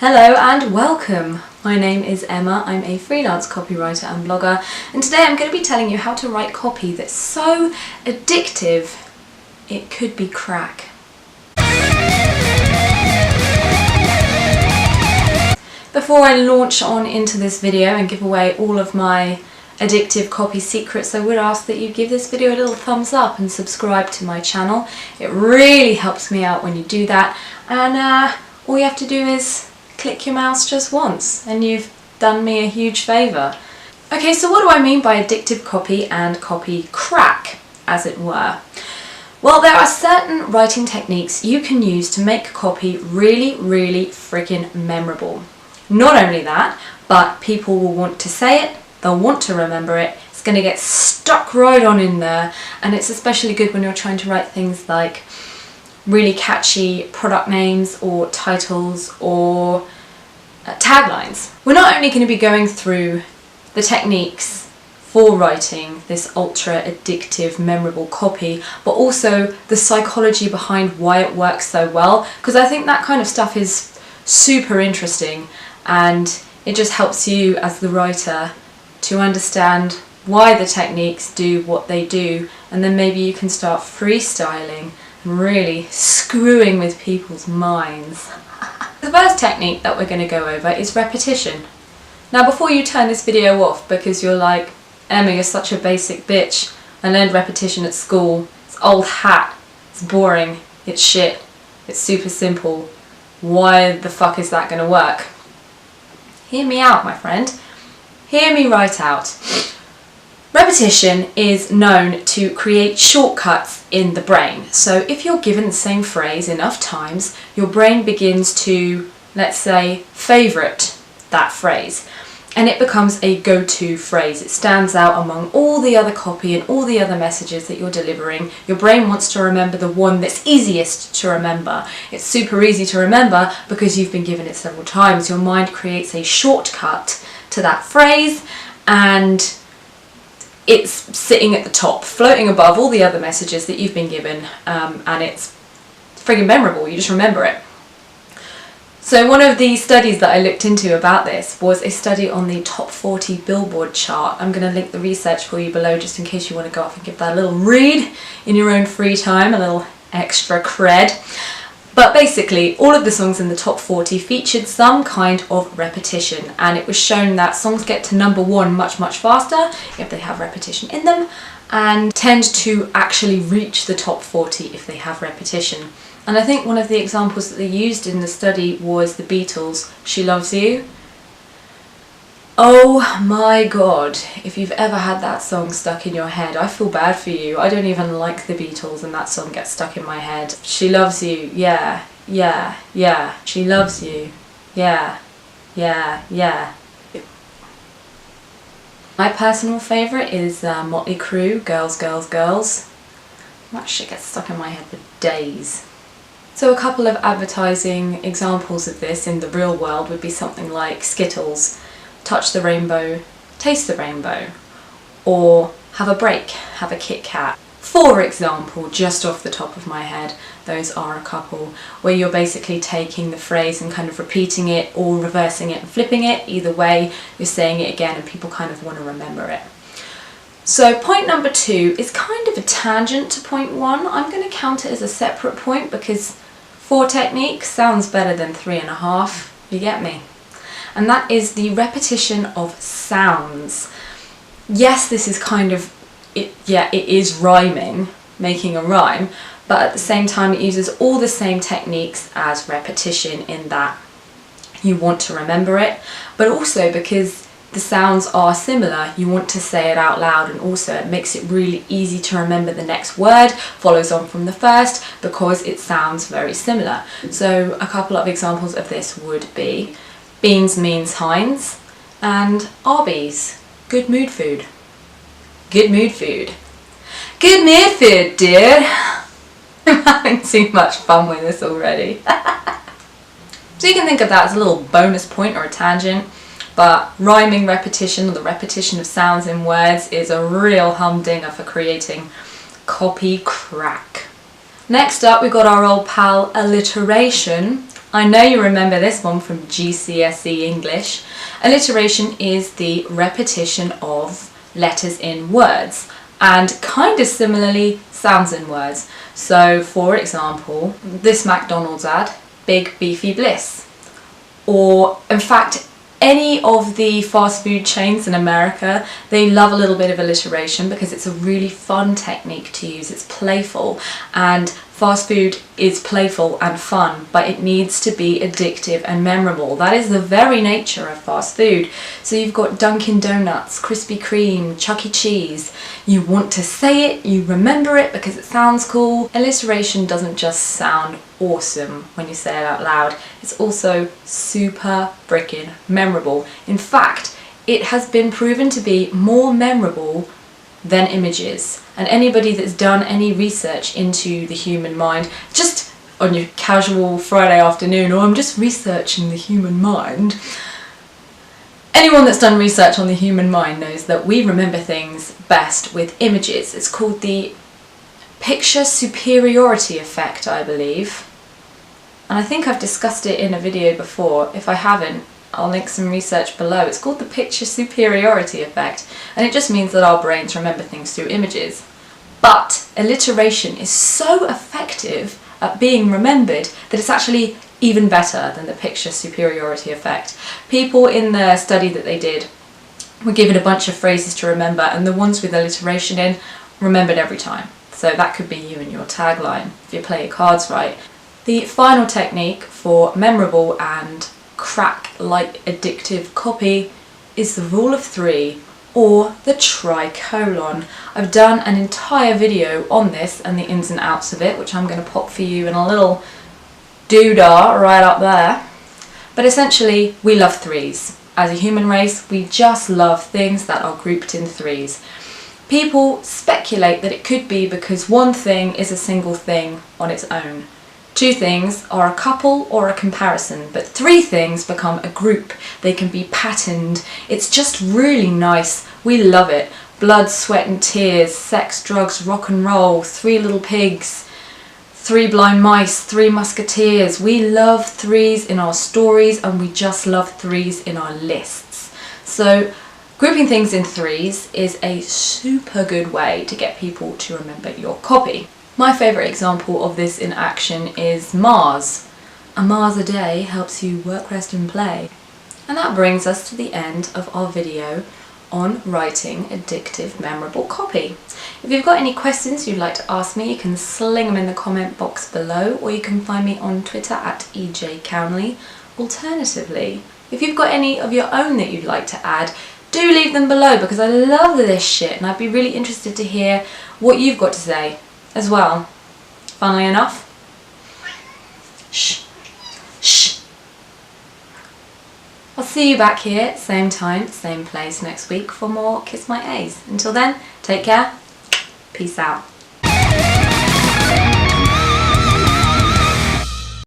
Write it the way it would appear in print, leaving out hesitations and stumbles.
Hello and welcome. My name is Emma. I'm a freelance copywriter and blogger, and today I'm going to be telling you how to write copy that's so addictive it could be crack. Before I launch on into this video and give away all of my addictive copy secrets, I would ask that you give this video a little thumbs up and subscribe to my channel. It really helps me out when you do that, and all you have to do is click your mouse just once and you've done me a huge favour. Okay, so what do I mean by addictive copy and copy crack, as it were? Well, there are certain writing techniques you can use to make copy really freaking memorable. Not only that, but people will want to say it, they'll want to remember it, it's going to get stuck right on in there, and it's especially good when you're trying to write things like really catchy product names or titles or taglines. We're not only going to be going through the techniques for writing this ultra addictive memorable copy, but also the psychology behind why it works so well, because I think that kind of stuff is super interesting and it just helps you as the writer to understand why the techniques do what they do, and then maybe you can start freestyling and really screwing with people's minds. The first technique that we're going to go over is repetition. Now, before you turn this video off because you're like, Emma, you're such a basic bitch, I learned repetition at school, it's old hat, it's boring, it's shit, it's super simple, why the fuck is that going to work? Hear me out, my friend. Hear me right out. Repetition is known to create shortcuts in the brain. So if you're given the same phrase enough times, your brain begins to, let's say, favourite that phrase. And it becomes a go-to phrase. It stands out among all the other copy and all the other messages that you're delivering. Your brain wants to remember the one that's easiest to remember. It's super easy to remember because you've been given it several times. Your mind creates a shortcut to that phrase, and it's sitting at the top, floating above all the other messages that you've been given, and it's friggin' memorable, you just remember it. So one of the studies that I looked into about this was a study on the top 40 Billboard chart. I'm going to link the research for you below just in case you want to go off and give that a little read in your own free time, a little extra cred. But basically, all of the songs in the top 40 featured some kind of repetition, and it was shown that songs get to number one much faster if they have repetition in them, and tend to actually reach the top 40 if they have repetition. And I think one of the examples that they used in the study was the Beatles' She Loves You. Oh my god, if you've ever had that song stuck in your head, I feel bad for you. I don't even like the Beatles and that song gets stuck in my head. She loves you, yeah. She loves you, yeah. My personal favourite is Motley Crue, Girls, Girls, Girls. That shit gets stuck in my head for days. So a couple of advertising examples of this in the real world would be something like Skittles, touch the rainbow, taste the rainbow, or have a break, have a Kit Kat. For example, just off the top of my head, those are a couple where you're basically taking the phrase and kind of repeating it or reversing it and flipping it. Either way, you're saying it again and people kind of want to remember it. So point number 2 is kind of a tangent to point 1. I'm going to count it as a separate point because 4 techniques sounds better than 3.5, you get me? And that is the repetition of sounds. Yes, this is kind of, it is rhyming, making a rhyme, but at the same time it uses all the same techniques as repetition in that you want to remember it, but also because the sounds are similar, you want to say it out loud, and also it makes it really easy to remember the next word follows on from the first because it sounds very similar. So a couple of examples of this would be Beans means Heinz, and Arby's, good mood food. Good mood food. Good mood food, dude. I'm having too much fun with this already. So you can think of that as a little bonus point or a tangent, but rhyming repetition, or the repetition of sounds in words, is a real humdinger for creating copy crack. Next up, we've got our old pal alliteration, I know you remember this one from GCSE English. Alliteration is the repetition of letters in words, and kind of similarly sounds in words. So for example, this McDonald's ad, Big Beefy Bliss. Or in fact, any of the fast food chains in America, they love a little bit of alliteration because it's a really fun technique to use. It's playful, and fast food is playful and fun, but it needs to be addictive and memorable. That is the very nature of fast food. So you've got Dunkin' Donuts, Krispy Kreme, Chuck E. Cheese. You want to say it, you remember it because it sounds cool. Alliteration doesn't just sound awesome when you say it out loud, it's also super freaking memorable. In fact, it has been proven to be more memorable than images. And anybody that's done any research into the human mind, just on your casual Friday afternoon, or I'm just researching the human mind, anyone that's done research on the human mind knows that we remember things best with images. It's called the picture superiority effect, I believe. And I think I've discussed it in a video before. If I haven't, I'll link some research below. It's called the picture superiority effect, and it just means that our brains remember things through images. But alliteration is so effective at being remembered that it's actually even better than the picture superiority effect. People in the study that they did were given a bunch of phrases to remember, and the ones with alliteration in remembered every time. So that could be you and your tagline if you play your cards right. The final technique for memorable and crack-like addictive copy is the rule of three, or the tricolon. I've done an entire video on this and the ins and outs of it, which I'm going to pop for you in a little doodah right up there. But essentially, we love threes. As a human race, we just love things that are grouped in threes. People speculate that it could be because one thing is a single thing on its own. Two things are a couple or a comparison, but three things become a group. They can be patterned. It's just really nice. We love it. Blood, sweat and tears, sex, drugs, rock and roll, Three Little Pigs, Three Blind Mice, Three Musketeers. We love threes in our stories, and we just love threes in our lists. So grouping things in threes is a super good way to get people to remember your copy. My favourite example of this in action is Mars. A Mars a day helps you work, rest and play. And that brings us to the end of our video on writing addictive, memorable copy. If you've got any questions you'd like to ask me, you can sling them in the comment box below, or you can find me on Twitter at @EJCownley. Alternatively, if you've got any of your own that you'd like to add, do leave them below, because I love this shit and I'd be really interested to hear what you've got to say as well. Funnily enough, shh, shh. I'll see you back here, same time, same place next week for more Kiss My A's. Until then, take care, peace out.